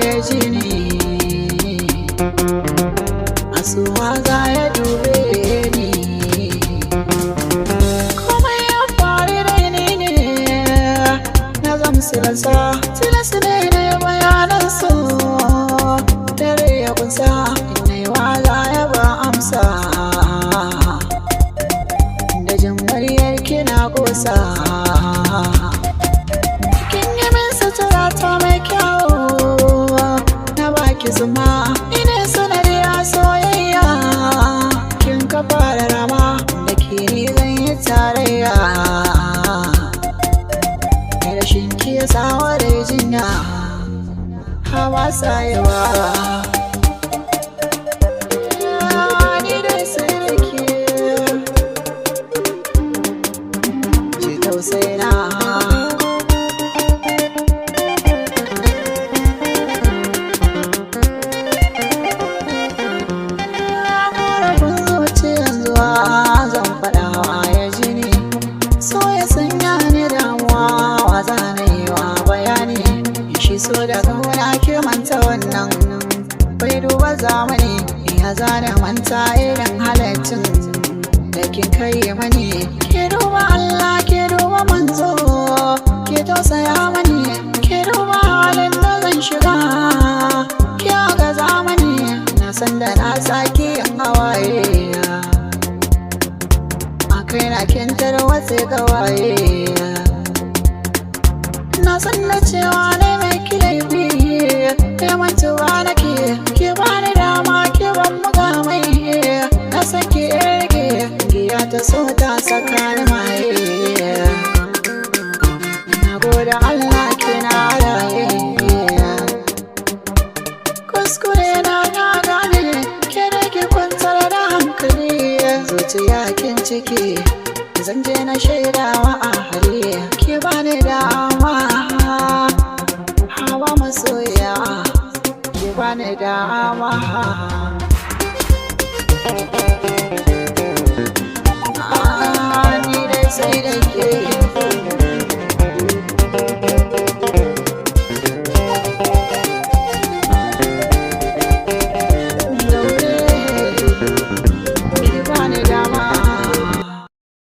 ya ji ni, asuwa za ya dube ni. Komai ya faru dai ne na zamsilarsa, tilas ne na yi bayanan su. Dare ya kunsa ina yi waza ya ba amsa, da jin muryar kina kosa. Kin yi min sutura ta mai kyau, na baki zuma ina sanariya soyayya. Kin ka fara rama da ke ni zan yi tarayya, rashin ki ya sawa da jinya hawa sayewa. Ni dai sai da ke ji tausayina. Ƙorafin zuciyan zuwa zan faɗawa ya ji ni, so ya sanya ni damuwa wa zanewa bayani. Shi so da kauna ke manta wannan bai duba zamani, ya zana manta irin halaccin da kin kai mani. Ke duba Allah, ke duba manzo, ke tausaya mani, ke duba halin da zan shiga. Ke ga zamani na san da na sake yin hawaye, a kai na kin tarwatse gawaye. Na san da cewa ne mai kilaifi, kai mantuwa nake, ke bani dama ke ban mugamai. Na sake rage giya ta so ta saka ni maye, na gode Allah kina raye. Kuskure na gane, ke da ke kwantar da hankali. Zuciya kin ciki zan je na shaidawa a hali, ke bani dama hawa masoya, ke bani dama. Ni dai sai da ke